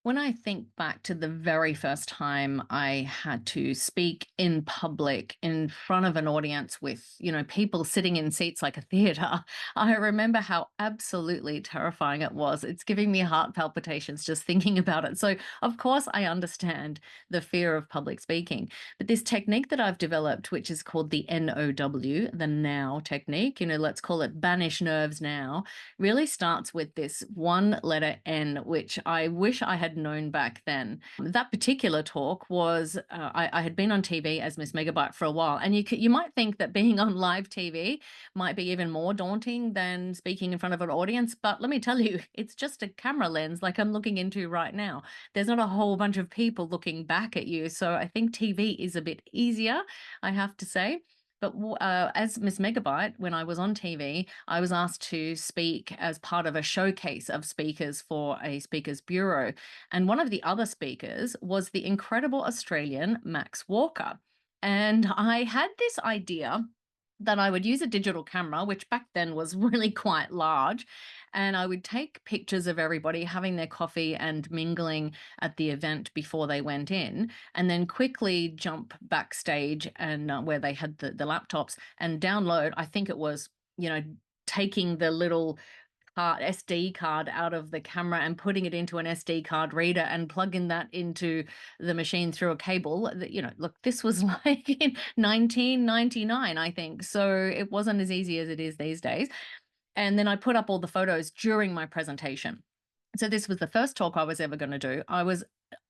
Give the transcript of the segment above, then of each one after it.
When I think back to the very first time I had to speak in public in front of an audience with, people sitting in seats like a theater, I remember how absolutely terrifying it was. It's giving me heart palpitations just thinking about it. So, of course, I understand the fear of public speaking. But this technique that I've developed, which is called the N.O.W, the now technique, let's call it banish nerves now, really starts with this one letter N, which I wish I had known back then. That particular talk was I had been on TV as Miss Megabyte for a while, and you might think that being on live TV might be even more daunting than speaking in front of an audience, but let me tell you, it's just a camera lens like I'm looking into right now. There's not a whole bunch of people looking back at you, so I think TV is a bit easier, I have to say. But as Miss Megabyte, when I was on TV, I was asked to speak as part of a showcase of speakers for a speakers bureau. And one of the other speakers was the incredible Australian Max Walker. And I had this idea that I would use a digital camera, which back then was really quite large, and I would take pictures of everybody having their coffee and mingling at the event before they went in, and then quickly jump backstage and where they had the laptops and download. I think it was, taking the little SD card out of the camera and putting it into an SD card reader and plugging that into the machine through a cable. Look, this was like in 1999, I think. So it wasn't as easy as it is these days. And then I put up all the photos during my presentation. So this was the first talk I was ever going to do. I was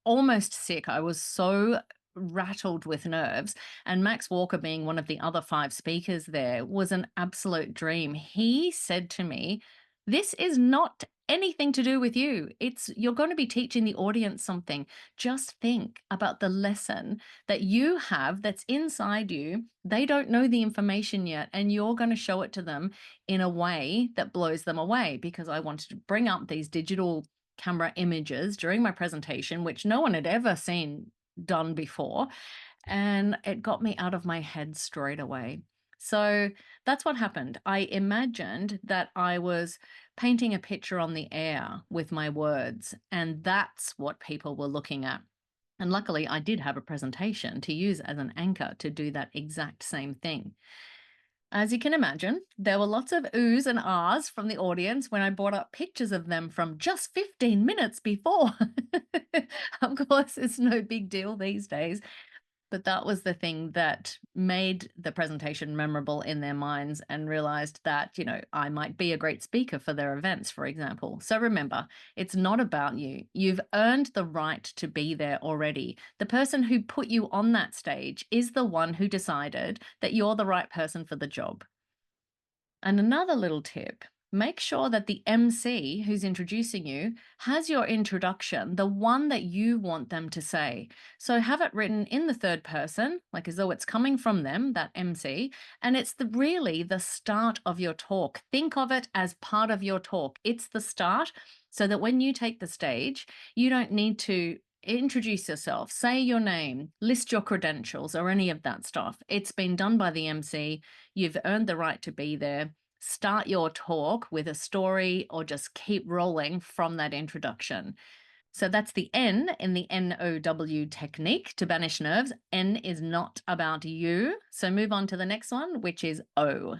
almost sick. I was so rattled with nerves. And Max Walker, being one of the other five speakers there, was an absolute dream. He said to me, "This is not anything to do with you. You're going to be teaching the audience something. Just think about the lesson that you have that's inside you. They don't know the information yet, and you're going to show it to them in a way that blows them away." Because I wanted to bring up these digital camera images during my presentation, which no one had ever seen done before. And it got me out of my head straight away. So that's what happened. I imagined that I was painting a picture on the air with my words, and that's what people were looking at. And luckily, I did have a presentation to use as an anchor to do that exact same thing. As you can imagine, there were lots of oohs and ahs from the audience when I brought up pictures of them from just 15 minutes before. Of course, it's no big deal these days, but that was the thing that made the presentation memorable in their minds, and realized that, I might be a great speaker for their events, for example. So remember, it's not about you. You've earned the right to be there already. The person who put you on that stage is the one who decided that you're the right person for the job. And another little tip, make sure that the MC who's introducing you has your introduction, the one that you want them to say. So have it written in the third person, like as though it's coming from them, that MC, and it's really the start of your talk. Think of it as part of your talk. It's the start, so that when you take the stage, you don't need to introduce yourself, say your name, list your credentials, or any of that stuff. It's been done by the MC. You've earned the right to be there. Start your talk with a story, or just keep rolling from that introduction. So that's the N in the N.O.W technique to banish nerves. N is not about you. So move on to the next one, which is O.